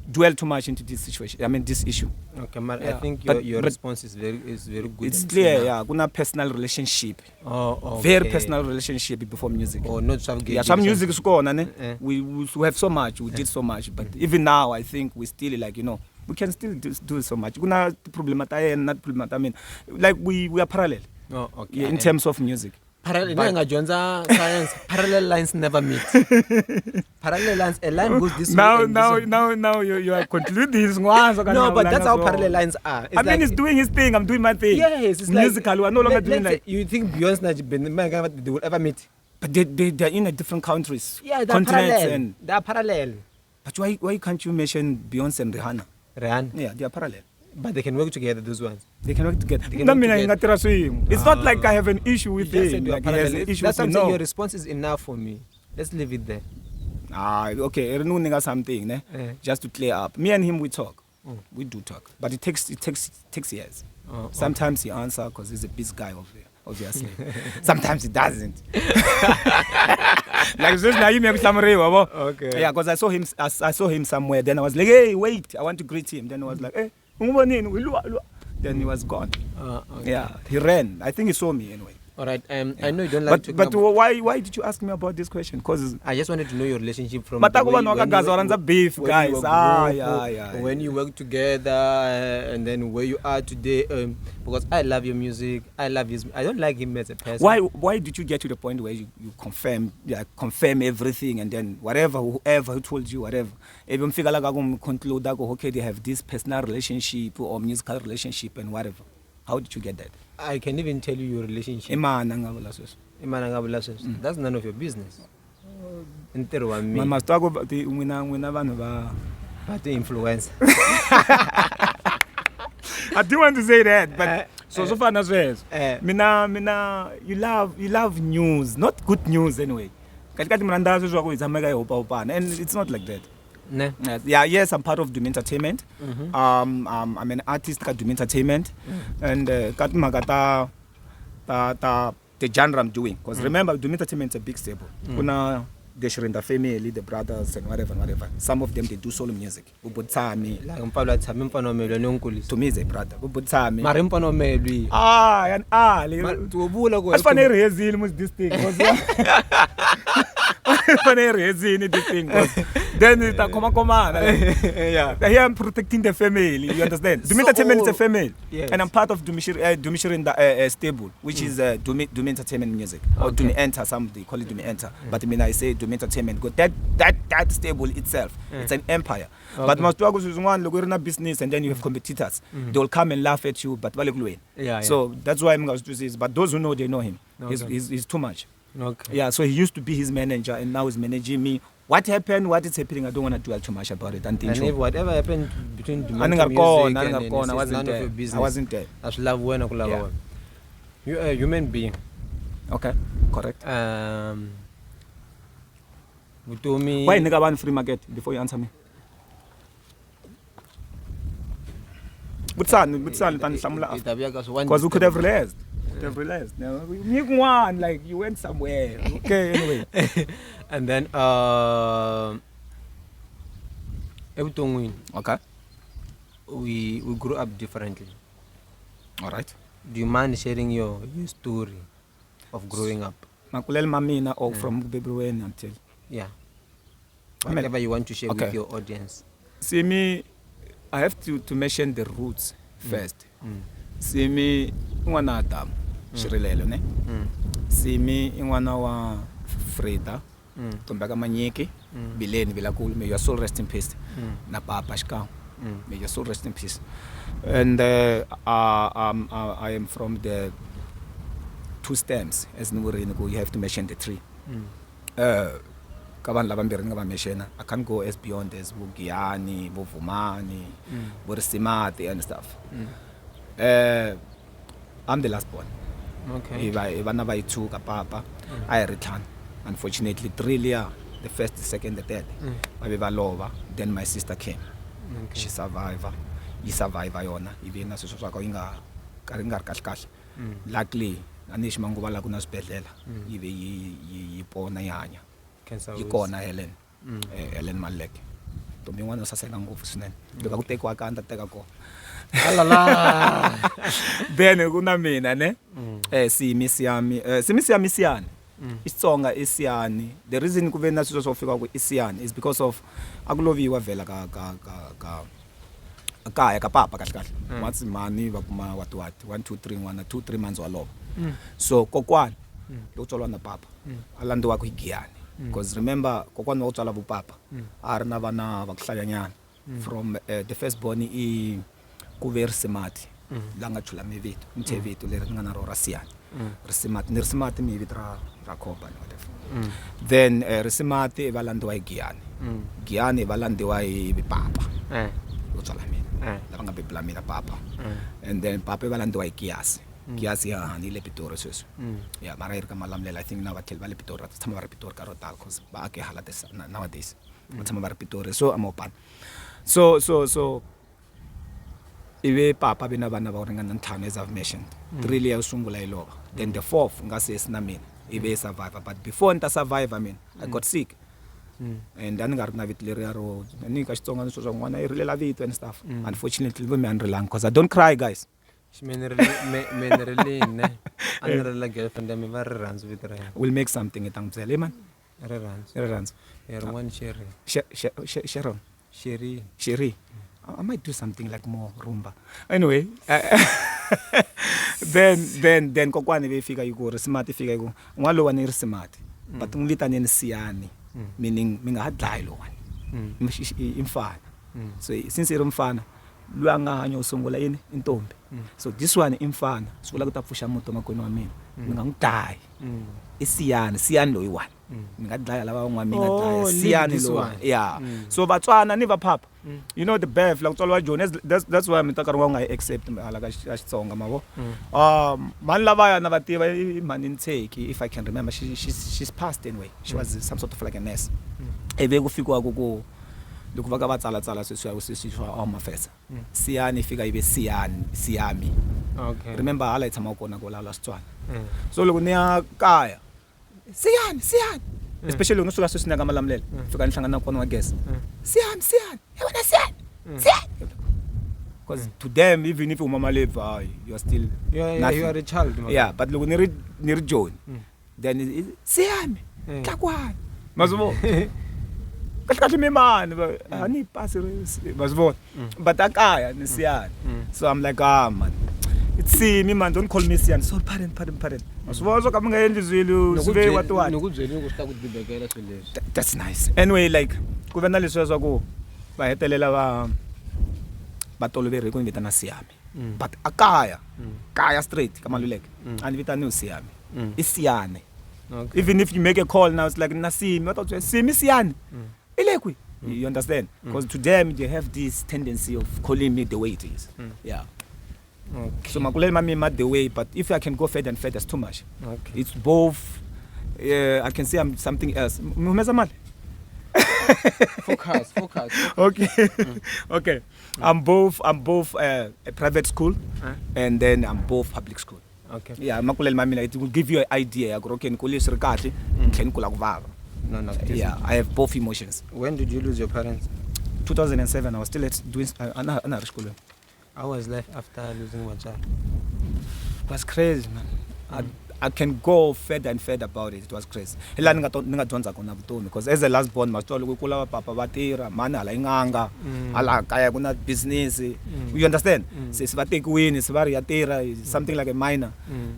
dwell too much into this situation. I mean, this issue. Okay, man. Yeah. I think your response is very good. It's clear, yeah. Kuna personal relationship. Oh, okay. Very personal relationship before music. Or not some gay. Yeah, some music is gone, we have so much. We did so much, but even now, I think we still like we can still do so much. Kuna problem not problem. I mean, like we are parallel. Oh, okay. Yeah, in terms of music. Parallel lines never meet. Parallel lines, a line goes this way. Now you are concluding. No, but that's how parallel lines are. I mean, he's doing his thing. I'm doing my thing. Yes, it's musical. We are no longer doing like. You think Beyonce they will ever meet? But they're in a different countries. Yeah, they're parallel. They're parallel. But why can't you mention Beyonce and Rihanna? Yeah, they are parallel. But they can work together, those ones. They can work together. It's not like I have an issue with him. Like that's something your response is enough for me. Let's leave it there. Okay. Something, just to clear up. Me and him, we talk. We do talk. But it takes years. Sometimes he answers because he's a busy guy over there, obviously. Sometimes he doesn't. Like this now you make some okay. Yeah, because I saw him somewhere. Then I was like, hey, wait, I want to greet him. Then I was like, hey, then he was gone. Okay. Yeah, he ran. I think he saw me anyway. All right. I know you don't like talking But about... why did you ask me about this question? Because I just wanted to know your relationship from... But beef, guys. When you work together and then where you are today. Because I love your music. I love his... I don't like him as a person. Why did you get to the point where you confirm everything and then whoever told you whatever? Even figure like conclude that okay, they have this personal relationship or musical relationship and whatever. How did you get that? I can even tell you your relationship. That's none of your business. But But the influence. I do want to say that, but so far as well. Mina, you love news, not good news anyway. And it's not like that. No. Yeah, yes, I'm part of Doom Entertainment. I'm an artist at Doom Entertainment, and the genre I'm doing. Because remember, Doom Entertainment is a big stable. Kuna the family, the brothers, and whatever. Some of them they do solo music. To me, is a brother. This thing. Then it's a come on. Yeah. Here I'm protecting the family. You understand? Doom Entertainment is a family, yes. And I'm part of Dumishirin stable, which is Doom Entertainment music or Doom Enter. Some they call it Doom Enter, but I mean I say Doom Entertainment. Go that stable itself, it's an empire. But most people is one look in a business, and then you have competitors. They will come and laugh at you, but so that's why I'm going to say. But those who know, they know him. He's too much. Okay. Yeah, so he used to be his manager and now he's managing me. What happened, what is happening, I don't want to dwell too much about it. And if whatever happened between the music I none of your business. I wasn't there. As love when Yeah. You are a human being. Okay, correct. You told me... Why nigga want free market before you answer me? Because we could have realized. Now, one, like you went somewhere. Okay, anyway. And then Okay. We grew up differently. All right. Do you mind sharing your story of growing up? Makulel mamina or from February until. Yeah. Whatever you want to share with your audience. See me, I have to mention the roots first. See me, one Adam. Shirilelo ne. See me in one wa Freda. Tombaka Manyeki. Bileni Vilakul. May your soul rest in peace. Na Papa Shka. May your soul rest in peace. And I am from the two stems. As you have to mention the three. I can't go as beyond as Bugiani, Bovumani, Borisimati and stuff. I'm the last born. Okay. If I never took a papa, I return. Unfortunately, 3 years, the first, the second, the third. Then my sister came. Okay. She survived. He survived. Even as luckily, anish manguvala kuna spedlela. Ibe yipona yanya. Yikona Helen. Helen Malek. To me one sasela nguvu sinene. Beka kutekwa kanta teka ko. Alala. Then kuna mina ne. SIYAMI siyani. Xitsonga isiyani. The reason kuve na sizo sofika ku isiyani is because of akuloviwa vela ka kaya ka papa kahle. Watsi mani bakuma what 1 2 3 1 2 3 months walova. So kokwana lo tsolwa na papa. Alandiwa ku igiyani. Because remember kokwana wa tswala bu papa. Ari na vana vakuhlayanyana from the first born I kuveri semati. Langa chula mevitu mtevitu leri nga na rora siyani. Risimati mi vitra rakoba whatever. Then risimati valandiwa igiyani. Giyani valandiwa papa. Utsala mina. Lava nga bibla mina papa. And then papa valandiwa igiyasi. Giyasi ya ni le Pitori sweswi. Yeah, mara irka malamlela I think na vatheli va le Pitori tshama va ri Pitori ka rotal cause ba ake hala this nowadays. Tshama va ri Pitori so I'm open. So ibe papa bina vana va ringana ntlhanu as I've mentioned. 3 years sungula ilova. Then the 4th ngase sina mina ibe survivor but before nta survive I got sick. And then nga ri na vito leri ro ni ka Xitsonga so n'wana I rilela vito and stuff. Unfortunately we me unrelang because I don't cry guys. Really, ne. Girlfriend me very runs with her. We'll make something at Amzele, man. Runs. Runs. One cherry. Sharon. Sherry. Sherry. I might do something like more rumba. Anyway, then kokwani befika yuko smart ifika yuko. Ngalo wani smart. But ngilita neni siyani. Meaning mingadlayi lo wani. Imfana. So since irumfana luanga usungula yini intombi. So this one imfana sukula kutapfusha moto makwenu wa mina. Ngangidai. Siyani lo yiwani. Ngadlaya laba ngwami ngadlaya siyani lo. Yeah. So batswana niva papa. You know the bev like tsolwa Jones that's why I'm talking about I accept like Xitsonga mabo. Man lava na bativa man intake if I can remember she's passed anyway. She was some sort of like a nurse. Ebe kufikwa kuko lokuvaka batsala seswa mafesa. Siyani fika ibe SIYAMI. Okay. Remember hala ithama kona ko la Xitswana. So loko niya kaya SIYAMI especially when usuka sesina kamalamlele fika nihlangana khona wa guess SIYAMI yabona SIYAMI because to them even if umama live you are still you are a child. Yeah, but loko ni join then SIYAMI tlakwana mazubo kahle memani ani pass mazubo but akaya ni SIYAMI. So I'm like man it's SIMI man, don't call me SIYAMI. So pardon. Mazubo kama ngayenza izwilu sibe what Nokuzwela ukusta kudibekela swelezi. That's nice. Anyway, like kuvena leswi swa ku va hetelela va toloveri ku invita na SIYAMI. But akaya kaya straight kama luleke and invita no SIYAMI. Isiyane. Okay. Even if you make a call now it's like nasimi what to SIMI SIYAMI. Ilekwi. You understand? Because to them they have this tendency of calling me the way it is. Yeah. Okay. So makulele mami mad the way, but if I can go further and further, it's too much. Okay. It's both. I can say I'm something else. Focus. Okay. Okay. I'm both a private school, and then I'm both public school. Okay. Yeah, makulele mami it will give you an idea. No. Yeah, I have both emotions. When did you lose your parents? 2007. I was still doing another school. How was life after losing one child? It was crazy, man. I can go further and further about it. It was crazy. Because as a last born, papa batira, man ala inganga, ala kaya kuna business. You understand? Says take win, is very atira, something like a minor.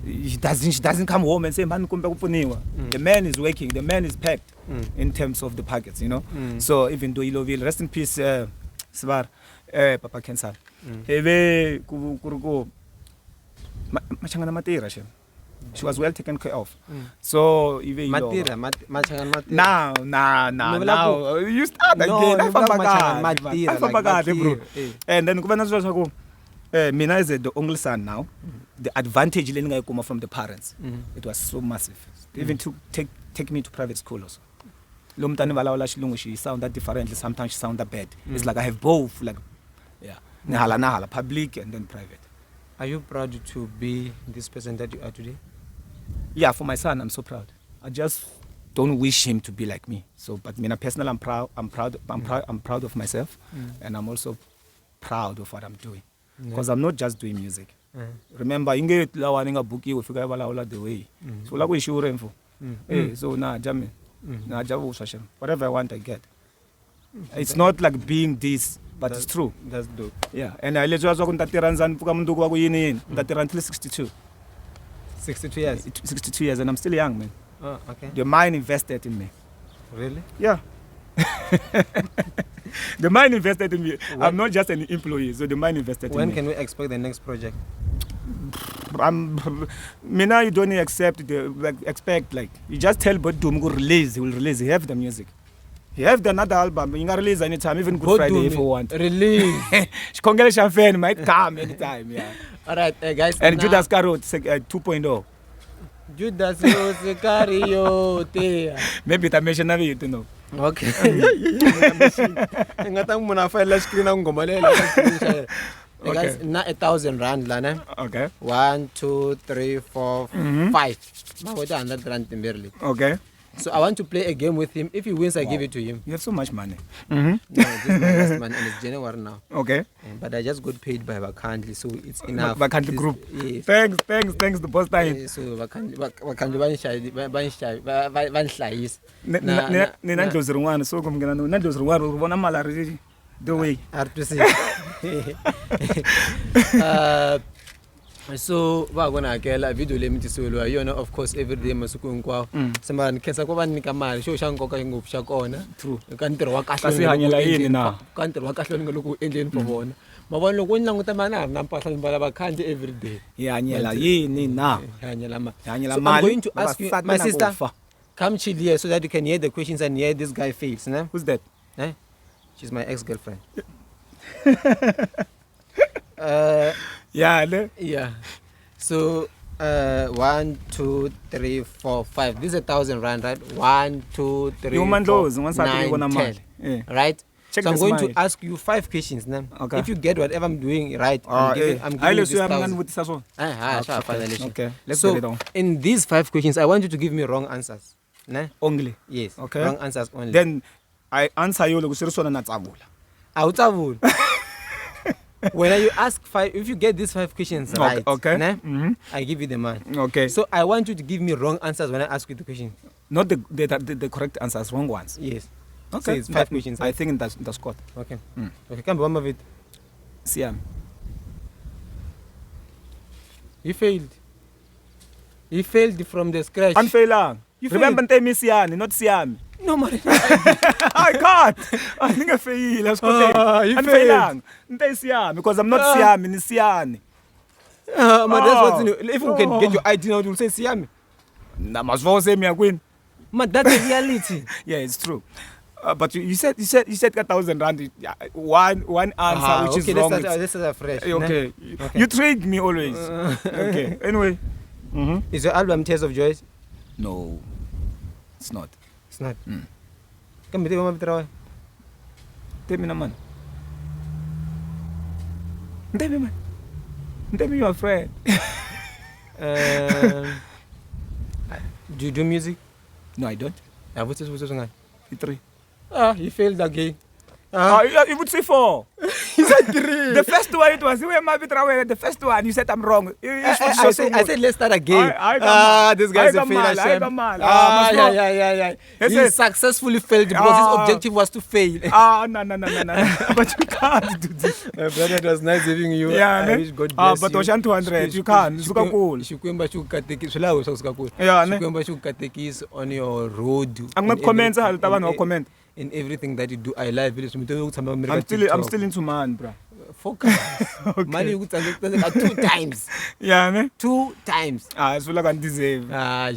She doesn't come home and say man kumbe kupuniwa. The man is working, the man is packed in terms of the packets, you know. So even though Iloville, rest in peace, Svar, Papa Kensan. Ebe kuruko machanga na matira she. She was well taken care of. So even now you start again. Bro. And then Mina is the only son now. The advantage learning come from the parents. It was so massive. Even to take me to private school also. She sounded differently. Sometimes she sounded bad. It's like I have both. Like nahala, public and then private. Are you proud to be this person that you are today? Yeah, for my son, I'm so proud. I just don't wish him to be like me. So, but me personally, I'm proud of myself, and I'm also proud of what I'm doing. Because I'm not just doing music. Remember, inge lawaninga buki we fika bala the way. So la we sure info. So na jami, na jabu shashem. Whatever I want, I get. It's not like being this, but it's true. That's dope. Yeah, and I let you also kuntateranzan puka munduku wako yini untatera until 62. 62 years. 62 years, and I'm still young, man. Oh, okay. The mind invested in me. Really? Yeah. The mind invested in me. I'm not just an employee, so the mind invested in me. When can we expect the next project? Now you don't expect you just tell but Doom go release, he will release. He have the music. He have another album. You can release anytime, even Good Friday if you want. Release. Congratulations, fan might come anytime. Yeah. All right, guys. And Judas Carrot 2.0. Judas Carrot. Maybe that mention of you to know. Okay. Ngatang muna file screen ang gumalela. Guys, na 1,000 rand lana. Okay. 1, 2, 3, 4, 5. Mawada 100 rand merely. Okay. So I want to play a game with him. If he wins, I give it to him. You have so much money. No, this is my last money, and it's January now. Okay. But I just got paid by Vakandli, so it's enough. Vakandli This- Group. Yes. Thanks, the boss time. So Vakandli banhlahisa. Nina ndlozi rin'wana so kumngena na ndlozi rin'wana ri vona mali ri the way. So va kona hakela video leyi mi tisiweliwa yona of course every day masiku hinkwawo se mara ni khensa ku va nyika mali xo xa nkoka ngopfu xa kona ka ntirho wa kahle Kasi hanyela yini na? ka ntirho wa kahle ni nga loko u endleni for vona ma vona loko ni languta mali na ha ri na mpahla ni mbala vakhanji every day Hi hanyela yini na? hanyela mali Hanyela So I'm mali. going to ask you, Vavasati my na sister, kufa. come chill here so that you can hear the questions and hear this guy fails, ne? Who's that? Eh? She's my ex-girlfriend. Yeah, le. Yeah. So, 1, 2, 3, 4, 5. This is 1,000 rand, right? 1, 2, 3, You 4, man those, one side you 9, wanna 10. mali. Yeah. Right? Check so I'm the going smile. to ask you 5 questions, ne? Okay. If you get whatever I'm doing right, Ah, I'm giving you this 1,000. with this one. Finally. Okay, let's so, get it on. in these 5 questions, I want you to give me wrong answers. Ne? Only. Yes. Okay. Wrong answers only. Then I answer you loko swi ri swona na tsavula. Awutavula. When you ask 5, if you get these 5 questions right, Okay. ne? Mhm. I give you the money. Okay. So I want you to give me wrong answers when I ask you the question. Not the correct answers, wrong ones. Yes. Okay. So it's 5 questions. I think that's good. Okay. Mm. Okay, come one of it. SIYAMI. You failed. You failed from the scratch. Anfailang. You Remember Ntemi Siyani, not SIYAMI. No, man. I can't. I think I failed. You Anfailang. Ntei SIYAMI because I'm not SIYAMI, ni Siyani. But that's what's in it. If you can get your ID now, you'll say SIYAMI. Na masvo say me queen. But that's the reality. Yeah, it's true. But you said 1,000 rand. Yeah, one answer which okay, is wrong. let's start afresh. Okay. Okay. You tricked me always. Okay. Anyway. Mm-hmm. Is your album Tears of Joy? No, it's not. It's not. Mm. Come with me, Mapele. Tell me, man. Tell me, man. Tell me, your friend. Do you do music? No, I don't. What's this? Three. You failed again. You would say 4. You said 3. The first one it was the first one. You said I'm wrong. I said let's start again. This guy's a failure. Yeah. He successfully failed because his objective was to fail. No. But you can't do this. My brother, it was nice having you. Yeah, I wish God bless but you. Ocean 200, you can't. Suka cool. Xikwembu xi ku katekisa laha swa ku Yeah, ne? Xikwembu xi ku katekisa on your road. I'm not commenting. I'll tell you comment. In everything that you do, I love it. I'm still into man, bro. Focus. Money you 2 times. Yeah, ne? 2 times. I feel like I deserve.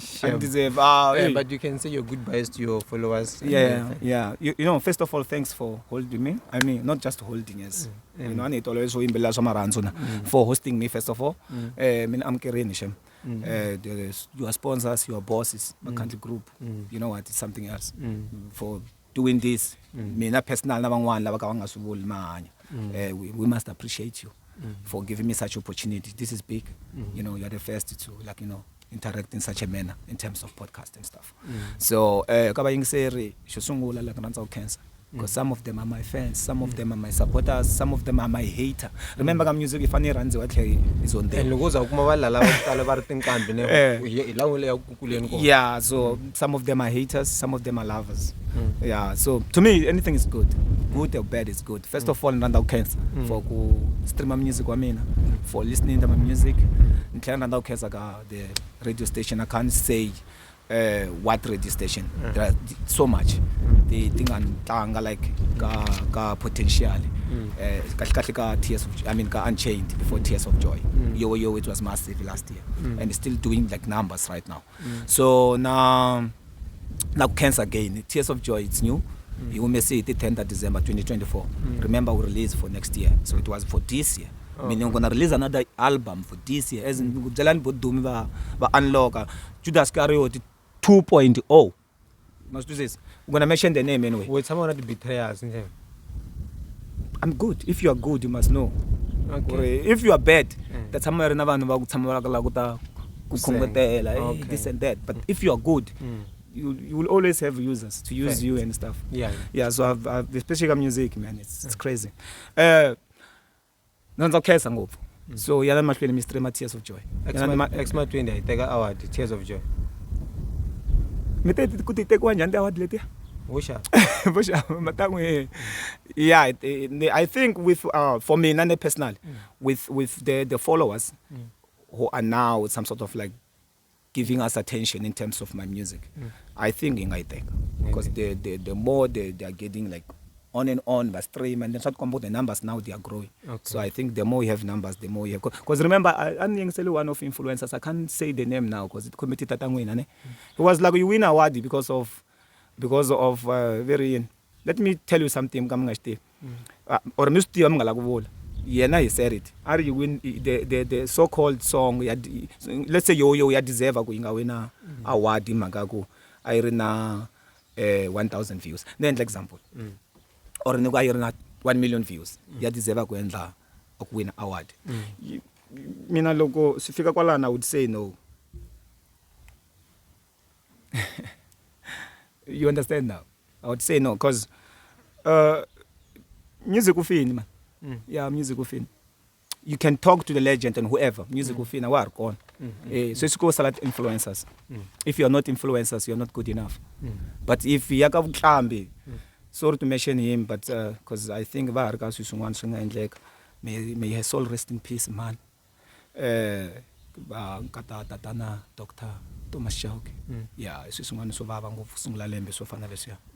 Sure. I deserve. Yeah, but you can say your goodbyes to your followers. Yeah. You know, first of all, thanks for holding me. I mean, not just holding us. You know, I need always so imbela samaranzona for hosting me. First of all, I'm Kereni Shem. Your sponsors, your bosses, my country group. You know what? It's something else. For doing this, mina personal na bangwana laba kawangasubuli manya. We must appreciate you for giving me such opportunity. This is big. You know, you're the first to interact in such a manner in terms of podcast and stuff. So, kaba yingiseri shosungula like rantsa cancer. Because some of them are my fans, some of them are my supporters, some of them are my hater. Remember ka music ifani ranzi wathi is on there. And lokuza ukuma balala baqala ba tinkambi ne ilawule yakukuleni ko. Yeah, so some of them are haters, some of them are lovers. Yeah, so to me anything is good. Good or bad is good. First of all, Randa cancer for ku stream music wa mina, for listening to my music. Ntlha Randa cancer ka the radio station. I can't say what radio station. There are so much. The thing and like ka potential. Ka Tears of Joy. I mean ka Unchained before Tears of Joy. Yo, it was massive last year, and it's still doing like numbers right now. So now cancer again. Tears of Joy. It's new. You may see it 10th of December 2024. Remember we released for next year, so it was for this year. Meaning I'm gonna release another album for this year. As in Jalan Bodumi ba unlock Judas Iscariot 2.0. Must do this. We're gonna mention the name anyway. Wait, someone had to betray us. I'm good. If you are good, you must know. Okay. If you are bad, that's somewhere this and that. But if you are good, you will always have users to use you and stuff. Yeah. So I've especially music, man. It's crazy. Nanza kesa ngopfu. So yana mahlweni Mr. Tears of Joy. Xma 20 I take award Tears of Joy. Mete kuti take kanjani award leti? Busha. Matangwe. Yeah, I think with for me nane personal with the followers who are now some sort of like giving us attention in terms of my music. I think because the more they are getting like on and on by stream, and then start about the numbers now they are growing. So I think the more you have numbers, the more you have. Because remember, I'm one of influencers. I can't say the name now because it committed tatangwina. It was like you win a award because of very. Let me tell you something. Or Mr. Yeah, he said it. Are you win the so-called song? Let's say you deserve a win award magago. I rena 1,000 views. Then example. Or you rena 1 million views. You deserve a win award. Mina logo sifika kwala I would say no. You understand now? I would say no because music ufini man. Yeah, music ufini. You can talk to the legend and whoever. Music ufini are gone. So it's called salad influencers. If you are not influencers, you are not good enough. But if you are sorry to mention him, but because I think may his soul rest in peace, man. Dr. Thomas Shauki. Yeah,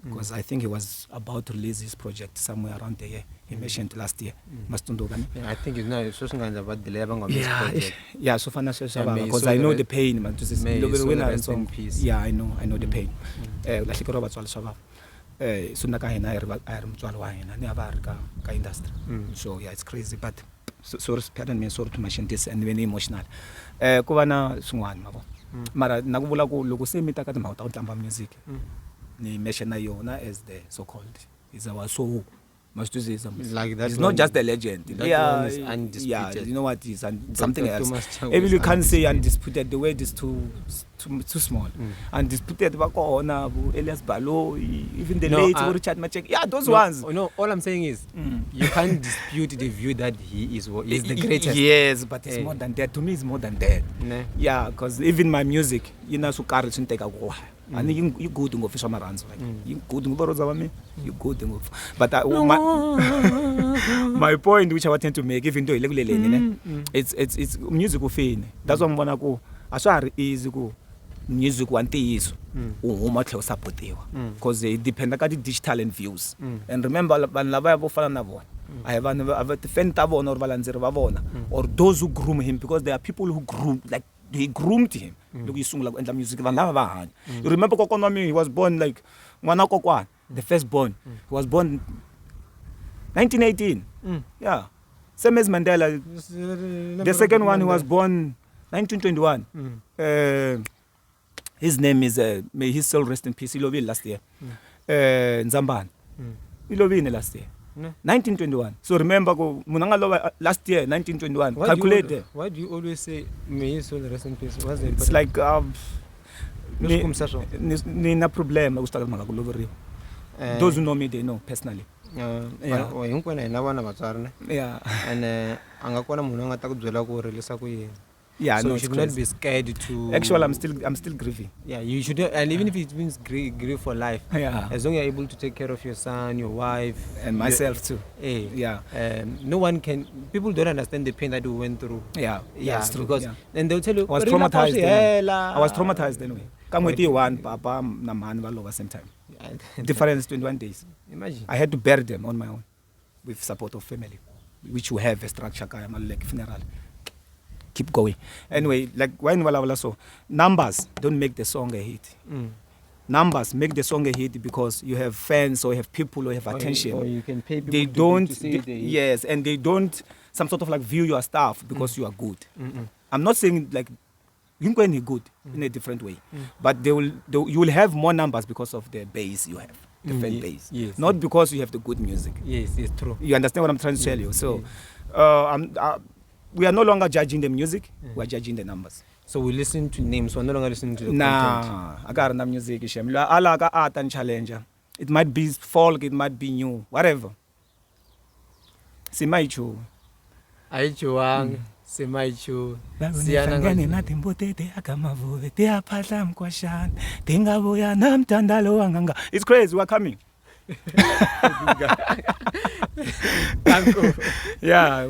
because I think he was about to release his project somewhere around the year. He mentioned last year. Yeah, I think it's not about the level of this project. Yeah, so because I know the pain, man. Rest in peace. Yeah, I know the pain. Industry. So yeah, it's crazy, but sorry, pardon me, sorry to mention this and very emotional. Kubana sungwan mabo. Mara nakubula ku loko semita ka timhaka ta ku tlamba music. Ni mention na yona as the so called is our soul. Must say something. Like that. It's not just a legend. That one is undisputed. Yeah, you know what is something else. Even you can't say undisputed. The word is too small. Undisputed bakona Elias Balo, even the late Richard Machek. Yeah, those ones. No, all I'm saying is you can't dispute the view that he is the greatest. Yes, but it's more than that. To me, it's more than that. Yeah, because even my music, you know, so courage and take a go. And you go to official marans, right? You go to Borozawami, you go to move. But my point, which I wanted to make, even though it's musical thing. That's what I'm gonna go. As far as go, music one thing is, because it depends on the digital and views. And remember, I have a defend or those who groom him, because there are people who groom like. He groomed him. Look, he sung like the music. You remember Kokonomi? He was born like Mwana Kokwan, the first born. He was born 1918. Yeah, same as Mandela. The second one, he was born 1921. His name is may his soul rest in peace. He loved last year. Nzamban. He loved last year. 1921. So remember, last year, 1921. Calculate. Why do you always say may his soul rest in peace? What's the it's like no problem. Those who know me, they know personally. Yeah. And yeah, so no, you should not be scared to. Actually, I'm still grieving. Yeah, you should, and even if it means grieve for life. Yeah. As long as you're able to take care of your son, your wife, and myself too. Yeah. No one can. People don't understand the pain that we went through. Yeah. That's true. Because then they'll tell you. I was traumatized. I was traumatized anyway. Come with you one, Papa, na man, all over same time. Difference 21 days. Imagine. I had to bury them on my own, with support of family, which we have a structure, like funeral. Keep going. Anyway, like when so numbers don't make the song a hit. Numbers make the song a hit because you have fans or you have people or you have attention. Or you can pay people they don't to say yes, and they don't some sort of like view your stuff because you are good. I'm not saying like you can be good in a different way, but you will have more numbers because of the base you have. The fan base. Yes. Not because you have the good music. Yes, it's true. You understand what I'm trying to tell you? So we are no longer judging the music, we are judging the numbers. So we listen to names, we're no longer listening to the content. Nah, I got the music. I like art and challenger. It might be folk, it might be new, whatever. Simaichu. Aichuang, Simaichu. Ngani nathi mbotete akamavuve teyaphahla mkwashana tingabuya namthandalo wanganga. It's crazy, we're coming. Thank you. Yeah.